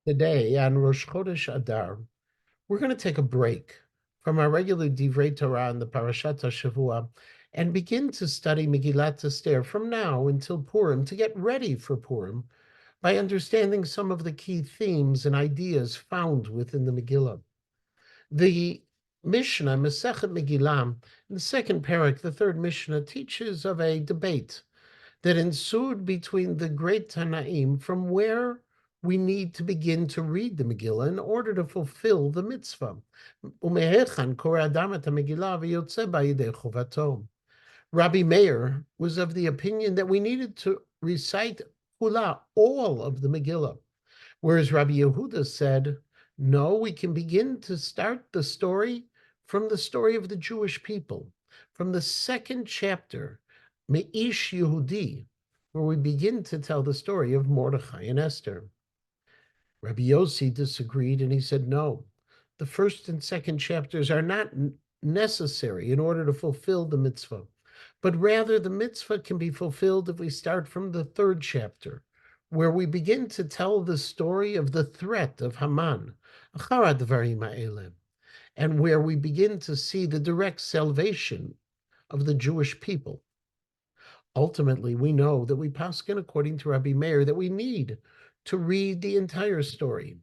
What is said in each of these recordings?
Today on Rosh Chodesh Adar, we're going to take a break from our regular Divrei Torah in the Parashat HaShavua and begin to study Megillat Esther from now until Purim to get ready for Purim by understanding some of the key themes and ideas found within the Megillah. The Mishnah, Masechet Megillah, in the second parak, the third Mishnah, teaches of a debate that ensued between the great Tanaim from where we need to begin to read the Megillah in order to fulfill the mitzvah. Rabbi Meir was of the opinion that we needed to recite Kula, all of the Megillah, whereas Rabbi Yehuda said, no, we can begin to start the story from the story of the Jewish people, from the second chapter, Me'ish Yehudi, where we begin to tell the story of Mordechai and Esther. Rabbi Yossi disagreed and he said, no, the first and second chapters are not necessary in order to fulfill the mitzvah, but rather the mitzvah can be fulfilled if we start from the third chapter, where we begin to tell the story of the threat of Haman, and where we begin to see the direct salvation of the Jewish people. Ultimately, we know that we paskin according to Rabbi Meir that we need to read the entire story.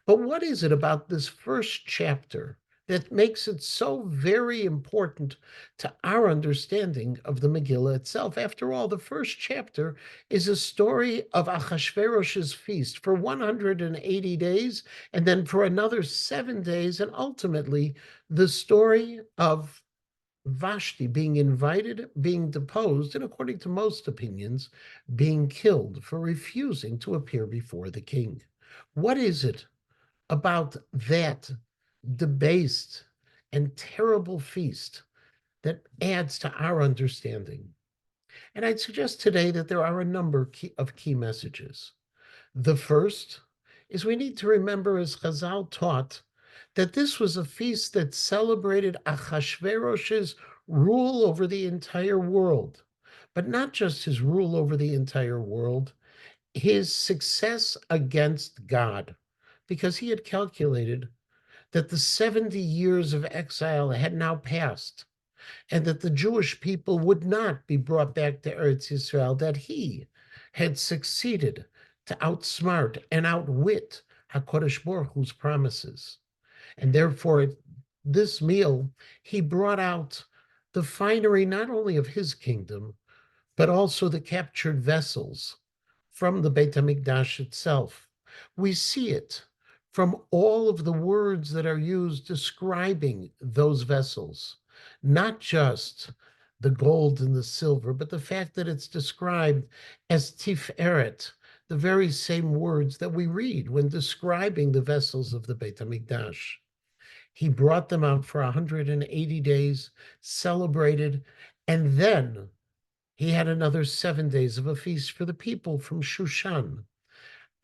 But what is it about this first chapter that makes it so very important to our understanding of the Megillah itself? After all, the first chapter is a story of Achashverosh's feast for 180 days, and then for another 7 days, and ultimately the story of Vashti being invited, being deposed, and according to most opinions, being killed for refusing to appear before the king. What is it about that debased and terrible feast that adds to our understanding? And I'd suggest today that there are a number of key messages. The first is we need to remember, as Chazal taught, that this was a feast that celebrated Achashverosh's rule over the entire world, but not just his rule over the entire world, his success against God, because he had calculated that the 70 years of exile had now passed, and that the Jewish people would not be brought back to Eretz Yisrael, that he had succeeded to outsmart and outwit HaKadosh Baruch Hu's promises. And therefore, at this meal, he brought out the finery not only of his kingdom, but also the captured vessels from the Beit HaMikdash itself. We see it from all of the words that are used describing those vessels, not just the gold and the silver, but the fact that it's described as tiferet, the very same words that we read when describing the vessels of the Beit HaMikdash. He brought them out for 180 days, celebrated, and then he had another 7 days of a feast for the people from Shushan.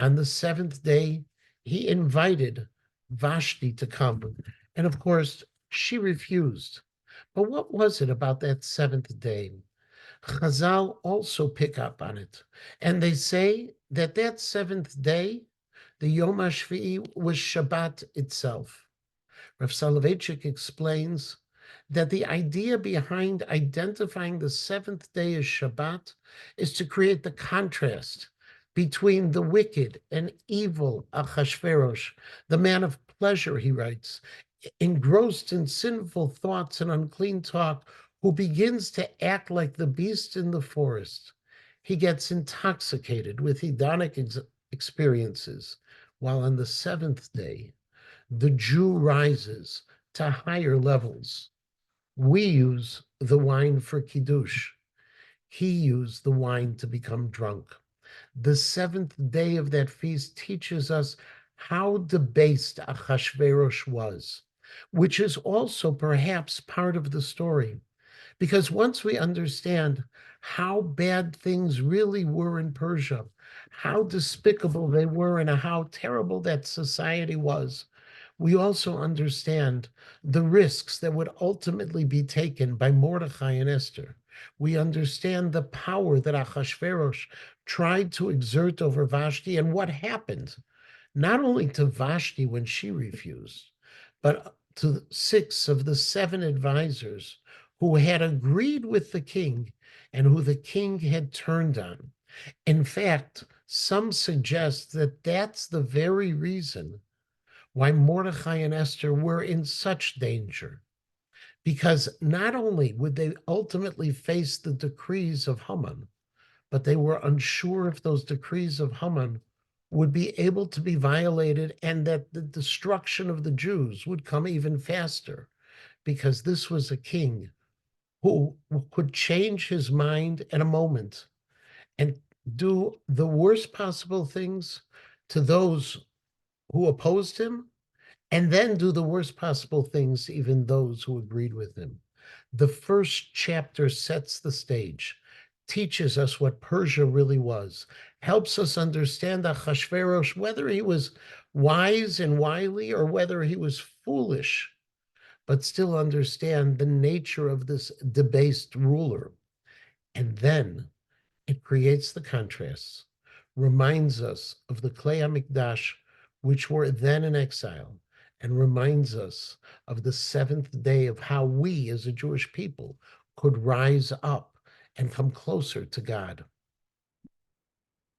On the seventh day, he invited Vashti to come. And of course, she refused. But what was it about that seventh day? Chazal also pick up on it. And they say that that seventh day, the Yom HaShvi'i, was Shabbat itself. Rav Soloveitchik explains that the idea behind identifying the seventh day as Shabbat is to create the contrast between the wicked and evil Achashverosh, the man of pleasure, he writes, engrossed in sinful thoughts and unclean talk, who begins to act like the beast in the forest. He gets intoxicated with hedonic experiences, while on the seventh day, the Jew rises to higher levels. We use the wine for Kiddush. He used the wine to become drunk. The seventh day of that feast teaches us how debased Achashverosh was, which is also perhaps part of the story. Because once we understand how bad things really were in Persia, how despicable they were, and how terrible that society was, we also understand the risks that would ultimately be taken by Mordechai and Esther. We understand the power that Achashverosh tried to exert over Vashti and what happened. not only to Vashti when she refused, but to 6 of the 7 advisors who had agreed with the king and who the king had turned on. In fact, some suggest that that's the very reason why Mordecai and Esther were in such danger. Because not only would they ultimately face the decrees of Haman, but they were unsure if those decrees of Haman would be able to be violated and that the destruction of the Jews would come even faster, because this was a king who could change his mind in a moment and do the worst possible things to those who opposed him, and then do the worst possible things to even those who agreed with him. The first chapter sets the stage, teaches us what Persia really was, helps us understand Ahasuerus, whether he was wise and wily or whether he was foolish, but still understand the nature of this debased ruler. And then it creates the contrasts, reminds us of the Klei HaMikdash, which were then in exile, and reminds us of the 7th day of how we as a Jewish people could rise up and come closer to God.